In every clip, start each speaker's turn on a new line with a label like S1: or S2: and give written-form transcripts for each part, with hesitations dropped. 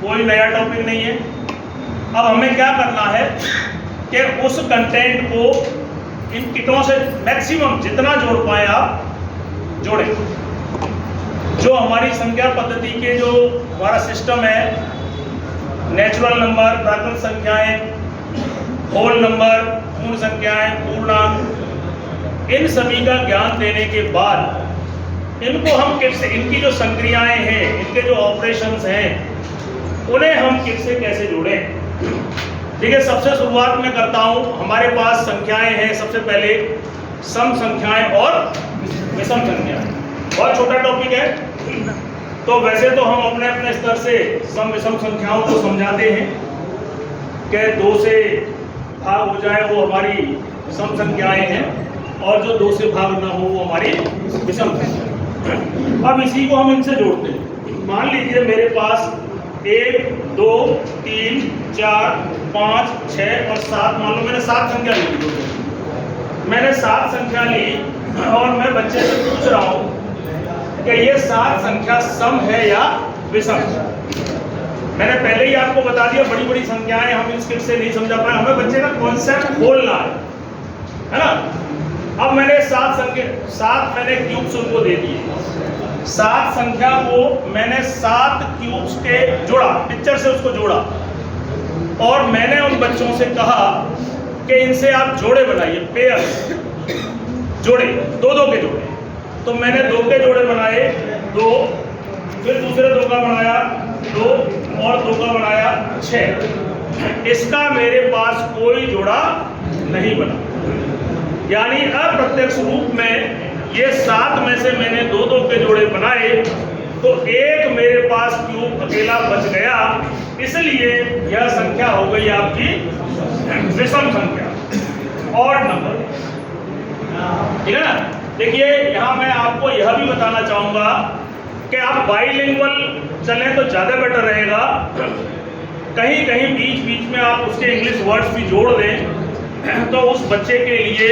S1: कोई नया टॉपिक नहीं है। अब हमें क्या करना है कि उस कंटेंट को इन किटों से मैक्सिमम जितना जोड़ पाए आप जोड़ें। जो हमारी संख्या पद्धति के जो हमारा सिस्टम है, नेचुरल नंबर, प्राकृत संख्याएं, होल नंबर, पूर्ण संख्याएं, पूर्णांक, इन सभी का ज्ञान देने के बाद इनको हम किट से, इनकी जो संक्रियाएं हैं, इनके जो ऑपरेशंस हैं, उन्हें हम किट से कैसे जोड़ें। ठीक है, सबसे शुरुआत में करता हूं। हमारे पास संख्याएं हैं, सबसे पहले सम संख्याएं और विषम संख्याएं। बहुत छोटा टॉपिक है, तो वैसे तो हम अपने अपने स्तर से सम विषम संख्याओं को समझाते हैं कि 2 से भाग हो जाए वो हमारी सम संख्याएं हैं, और जो 2 से भाग ना हो वो हमारी विषम संख्याएं। अब इसी को हम इनसे जोड़ते हैं। मान लीजिए मेरे पास 1, 2, 3, 4, 5, 6 और 7, मान लो मैंने 7 संख्या ली। मैंने 7 संख्या ली और मैं बच्चे से पूछ रहा हूं कि ये 7 संख्या सम है या विषम। मैंने पहले ही आपको बता दिया, बड़ी बड़ी संख्याएं हम इस किट से नहीं समझा पाए, हमें बच्चे का कॉन्सेप्ट खोलना है ना। अब मैंने 7 मैंने क्यूब्स उनको दे दिए। 7 संख्या को मैंने 7 क्यूब्स के जोड़ा, पिक्चर से उसको जोड़ा, और मैंने उन बच्चों से कहा कि इनसे आप जोड़े बनाइए, पेयर, जोड़े, 2-2 के जोड़े। तो मैंने 2 के जोड़े बनाए, 2, फिर दूसरे 2 का बनाया 2, और 2 का बनाया 6। इसका मेरे पास कोई जोड़ा नहीं बना, यानी अप्रत्यक्ष रूप में ये 7 में से मैंने 2-2 के जोड़े बनाए, तो एक मेरे पास क्यूब अकेला बच गया, इसलिए यह संख्या हो गई आपकी विषम संख्या, और नंबर। ठीक है ना। देखिए यहाँ मैं आपको यह भी बताना चाहूंगा कि आप बाइलिंगुअल चलें तो ज्यादा बेटर रहेगा। कहीं कहीं बीच बीच में आप उसके इंग्लिश वर्ड्स भी जोड़ दें तो उस बच्चे के लिए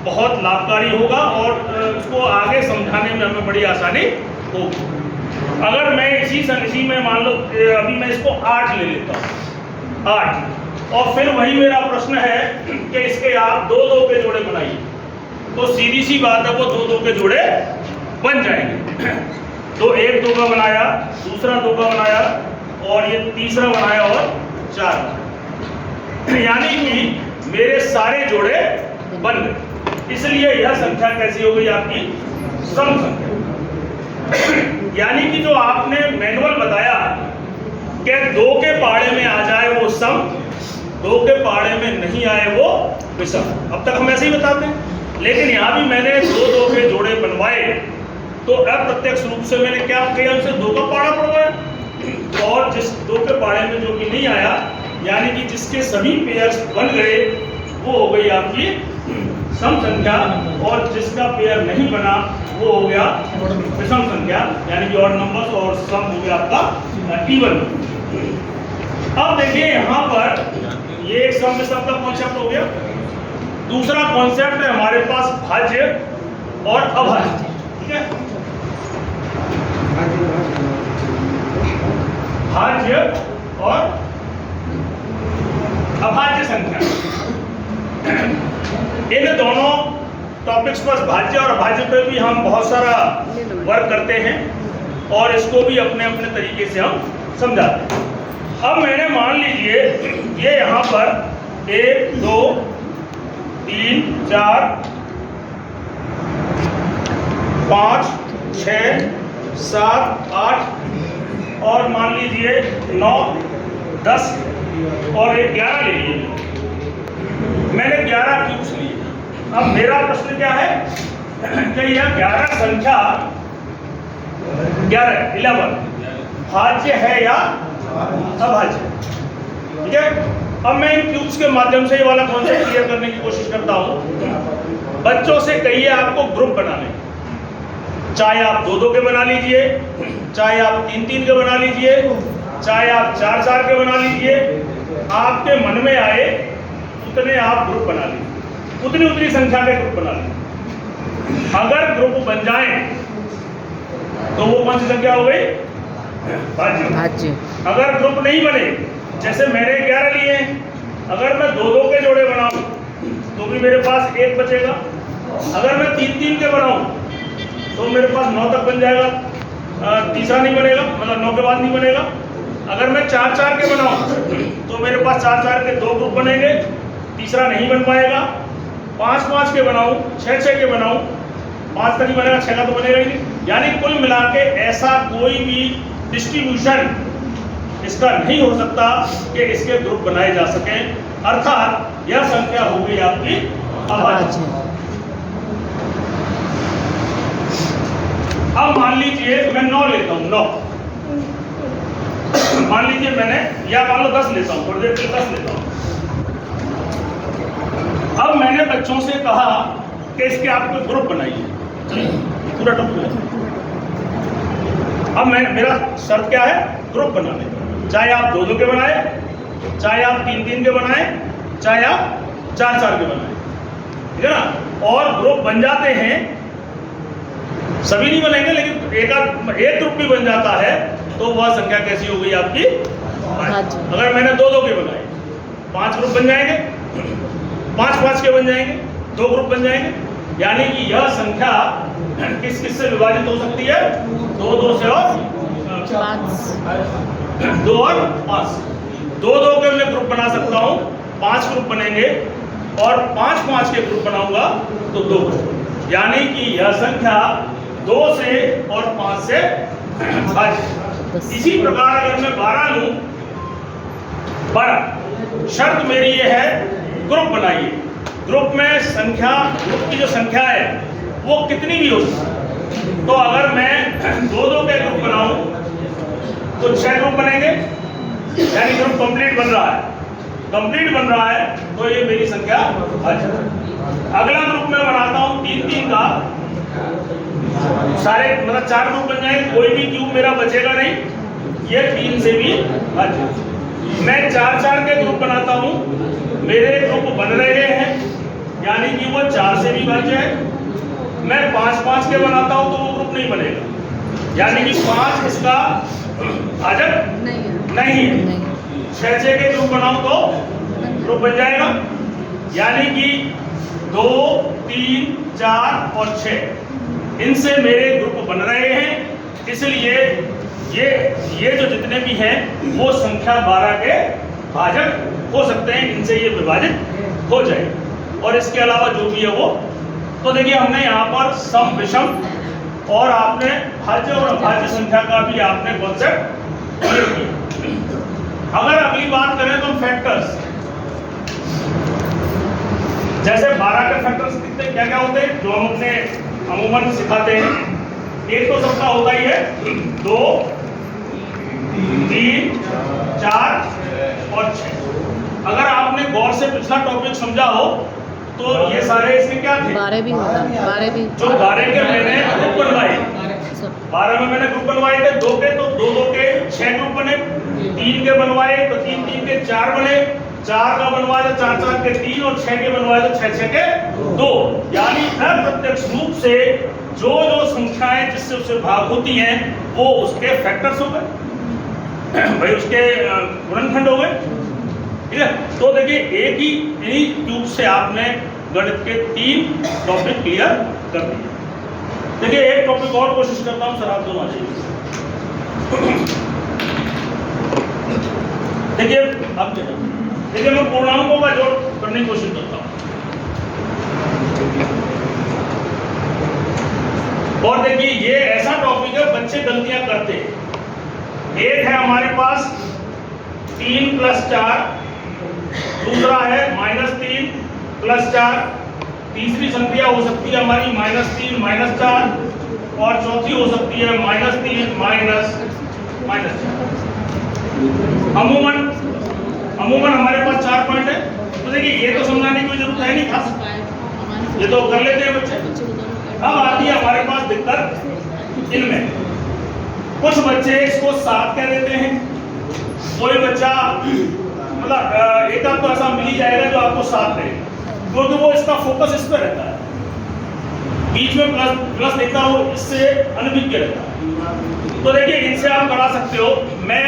S1: बहुत लाभकारी होगा, और उसको आगे समझाने में हमें बड़ी आसानी होगी। अगर मैं इसी में मान लो अभी मैं इसको 8 ले लेता हूँ, 8, और फिर वही मेरा प्रश्न है कि इसके आप 2-2 के जोड़े बनाइए, तो सीधी सी बात है वो 2-2 के जोड़े बन जाएंगे। तो 1 2 का बनाया, दूसरा 2 का बनाया, और ये तीसरा बनाया, और 4, यानी कि मेरे सारे जोड़े बन गए। इसलिए यह संख्या कैसी हो गई आपकी सम संख्या। यानी कि जो आपने मैनुअल बताया कि 2 के पाड़े में आ जाए वो सम, 2 के पाड़े में नहीं आए वो विषम। अब तक हम ऐसे ही बताते हैं, लेकिन यहाँ भी मैंने 2-2 के जोड़े बनवाए, तो अप्रत्यक्ष रूप से मैंने क्या किया, उनसे 2 का पाड़ा पड़वाया, और जिस 2 के पाड़े में जो कि नहीं आया, यानी कि जिसके सभी पेयर्स बन गए, वो हो गई आपकी सम संख्या, और जिसका पेयर नहीं बना वो हो गया विषम संख्या, यानी कि ऑड नंबर्स, और सम हो गया आपका इवन। अब देखिए यहाँ पर ये एक सम विषम का कॉन्सेप्ट हो गया। दूसरा कॉन्सेप्ट है हमारे पास भाज्य और अभाज्य। ठीक है, भाज्य और अभाज्य संख्या, इन दोनों टॉपिक्स पर, भाज्य और अभाज्य पे भी हम बहुत सारा वर्क करते हैं, और इसको भी अपने अपने तरीके से हम समझाते हैं। अब मैंने मान लीजिए ये यहाँ पर 1 2 3 4 5 6 7 8 और मान लीजिए 9 10 और 11 ले लीजिए। मैंने 11 क्यूब्स लिए। अब मेरा प्रश्न क्या है कि यह 11 संख्या 11 भाज्य है या अभाज्य। ठीक है, अब मैं इन क्यूब्स के माध्यम से ये वाला कॉन्सेप्ट क्लियर करने की कोशिश करता हूँ। बच्चों से कहिए आपको ग्रुप बनाने, चाहे आप 2-2 के बना लीजिए, चाहे आप 3-3 के बना लीजिए, चाहे आप 4-4 के बना लीजिए, आपके मन में आए उतने आप ग्रुप बना लीजिए, उतनी संख्या के ग्रुप बना लीजिए। अगर ग्रुप बन जाए तो वो कौन सी संख्या हो गई? भाज्य। अगर ग्रुप नहीं बने, जैसे मैंने 11 लिए हैं, अगर मैं 2-2 के जोड़े बनाऊं तो भी मेरे पास 1 बचेगा। अगर मैं 3-3 के बनाऊं तो मेरे पास 9 तक बन जाएगा, तीसरा नहीं बनेगा, मतलब 9 के बाद नहीं बनेगा। अगर मैं 4-4 के बनाऊं तो मेरे पास 4-4 के 2 ग्रुप बनेंगे, तीसरा नहीं बन पाएगा। 5-5 के बनाऊं, 6-6 के बनाऊं, 5 तक ही बनेगा, 6 का तो बनेगा ही नहीं। यानी कुल मिला के ऐसा कोई भी डिस्ट्रीब्यूशन इसका नहीं हो सकता कि इसके ग्रुप बनाए जा सकें, अर्थात यह संख्या हो गई आपकी अभाज्य। अब मान लीजिए मैं 9 लेता हूं, 9 मान लीजिए मैंने, या मान लो 10 लेता हूं, थोड़ी देर के लिए 10 लेता हूं। अब मैंने बच्चों से कहा कि इसके आपको ग्रुप बनाइए, पूरा टॉपिक। अब मेरा शर्त क्या है? ग्रुप बनाने, चाहे आप 2-2 के बनाए, चाहे आप 3-3 के बनाए, चाहे आप 4-4 के बनाए, ठीक है ना। और ग्रुप बन जाते हैं, सभी नहीं बनेंगे लेकिन एक ग्रुप भी बन जाता है, तो वह संख्या कैसी हो गई आपकी? अगर मैंने 2-2 के बनाए, 5 ग्रुप बन जाएंगे, 5-5 के बन जाएंगे, 2 ग्रुप बन जाएंगे। यानी कि यह संख्या किस किस से विभाजित हो सकती है? 2-2 से और 2 और 5। 2-2 के मैं ग्रुप बना सकता हूँ, 5 ग्रुप बनेंगे, और 5-5 के ग्रुप बनाऊंगा तो 2 ग्रुप। यानी कि यह संख्या 2 से और 5 से भाज्य। इसी प्रकार अगर मैं 12 लूं, 12 शर्त मेरी ये है, ग्रुप बनाइए। ग्रुप में संख्या, ग्रुप की जो संख्या है वो कितनी भी हो सकती। तो अगर मैं 2-2 के ग्रुप बनाऊं तो 6 ग्रुप बनेंगे, यानी ग्रुप कंप्लीट बन रहा है। कंप्लीट बन रहा है तो ये मेरी संख्या भाज्य। अगला ग्रुप मैं बनाता हूं 3-3 का, सारे मतलब 4 ग्रुप बन जाएंगे, कोई भी क्यूब मेरा बचेगा नहीं, ये 3 से भी भाज्य। मैं 4-4 के ग्रुप बनाता हूं, मेरे ग्रुप बन रहे हैं, यानी कि वो 4 से भी भाज्य है। मैं 5-5 के बनाता हूं तो वो ग्रुप नहीं बनेगा, यानी कि 5 इसका भाजक नहीं है। 6-6 के ग्रुप बनाऊं तो ग्रुप बन जाएगा, यानी कि 2, 3, 4 और 6 इनसे मेरे ग्रुप बन रहे हैं। इसलिए ये जो जितने भी हैं वो संख्या 12 के भाजक हो सकते हैं, इनसे ये विभाजित हो जाए। और इसके अलावा जो भी है वो, तो देखिए हमने यहाँ पर सम विषम और आपने भाज्य और अभाज्य संख्या का भी आपने कॉन्सेप्ट क्लियर किया। अगर अगली बात करें तो फैक्टर्स, जैसे 12 के फैक्टर्स कितने क्या क्या होते हैं जो हम अपने अमूमन सिखाते हैं। एक तो सबका होता ही है 2, 3, 4 और 6। अगर आपने गौर से पिछला टॉपिक समझा हो तो ये सारे इसके क्या थे?
S2: 12 भी होता, 12 भी।
S1: जो 12 के मैंने ग्रुप बनवाए, 12 में मैंने ग्रुप बनवाए थे 2 के, तो 2-2 के 6 ग्रुप बने। 3 के बनवाए तो 3-3 के 4 बने, 4 का बनवाए तो 4-4 के 3, और 6 के बनवाए तो 6-6 के 2। यानी अप्रत्यक्ष रूप से जो संख्याएं जिससे उससे भाग होती हैं वो उसके फैक्टर्स हो गए, भाई उसके गुणनखंड हो गए, ठीक है। तो देखिए एक ही इन्हीं ट्यूब से आपने गणित के 3 टॉपिक क्लियर कर दिए। देखिए एक टॉपिक और कोशिश करता हूं, सर आप दोनों आ जाइए। देखिए अब देखिए मैं पूर्णांकों का जोड़ करने की कोशिश करता हूं, और देखिए ये ऐसा टॉपिक है बच्चे गलतियां करते हैं। एक है हमारे पास 3 + 4, दूसरा है -3 + 4, तीसरी संख्या हो सकती है हमारी -3 -4, और चौथी हो सकती है -3 -4। अमूमन हमारे पास 4 पॉइंट है। तो देखिए ये तो समझाने की कोई जरूरत है नहीं खास, ये तो कर लेते हैं बच्चे। अब आती है हमारे पास दिक्कत इनमें, कुछ बच्चे इसको 7 कह देते हैं, कोई बच्चा मतलब एक आपको ऐसा मिल ही जाएगा जो आपको 7 दे, क्योंकि वो इसका फोकस इस पर रहता है, बीच में प्लस देखता हो इससे अनभिज्ञ रहता है। तो देखिए इनसे आप करा सकते हो। मैं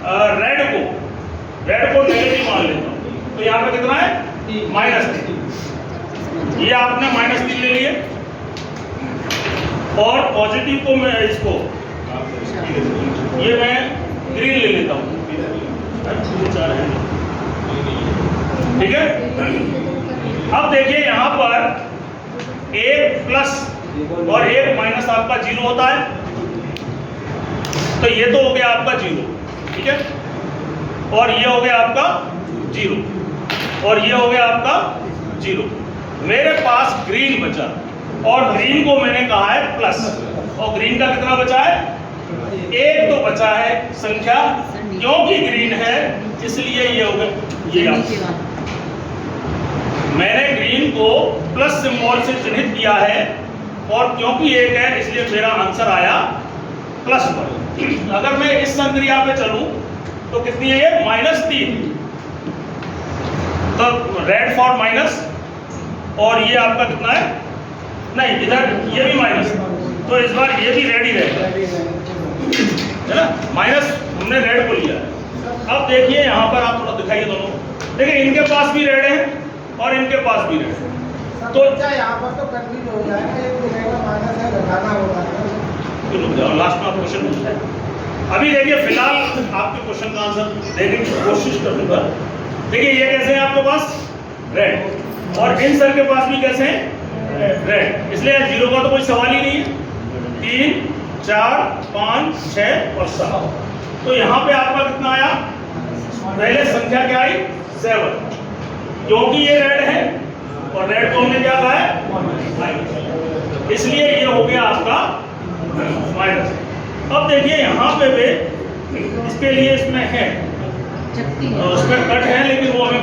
S1: रेड को नेगेटिव मान लेता हूँ, तो यहाँ पे कितना है -3। ये आपने -3 ले लिए, और पॉजिटिव को मैं इसको ये मैं ग्रीन ले लेता हूँ, ठीक है। अब देखिए यहाँ पर एक प्लस और एक माइनस आपका 0 होता है, तो ये तो हो गया आपका 0, ठीक है, और ये हो गया आपका 0, और ये हो गया आपका 0। मेरे पास ग्रीन बचा, और ग्रीन को मैंने कहा है प्लस, और ग्रीन का कितना बचा है, 1 तो बचा है संख्या, क्योंकि ग्रीन है इसलिए ये हो गया, ये मैंने ग्रीन को प्लस सिंबल से चिन्हित किया है, और क्योंकि 1 है इसलिए मेरा आंसर आया +1। अगर मैं इस संक्रिया पे चलूं तो कितनी है ये, -3, तो रेड फॉर माइनस, और ये आपका कितना है, नहीं इधर ये भी माइनस, तो इस बार ये भी रेड ही रहेगा, है ना, माइनस हमने रेड को लिया है। अब देखिए यहाँ पर आप थोड़ा दिखाइए दोनों, देखिए इनके पास भी रेड है और इनके पास भी रेड है, तो
S2: यहाँ पर तो कंफ्यूज हो जाएगा, एक माइनस है घटाना होगा,
S1: रुक जाओ, लास्ट में आप क्वेश्चन पूछते हैं। अभी देखिए फिलहाल आपके क्वेश्चन का आंसर देने की कोशिश करूंगा। देखिए ये कैसे है आपके पास रेड, और इन सर के पास भी कैसे हैं रेड, इसलिए 0 का तो कोई सवाल ही नहीं है। 3, 4, 5, 6 और 7, तो यहाँ पे आपका कितना आया, पहले संख्या क्या आई, 7, क्योंकि ये रेड है और रेड को हमने क्या कहा है, इसलिए ये हो गया आपका माइनस। अब देखिए यहाँ पे भी इसके लिए इसमें है, उसमें कट है, लेकिन वो हमें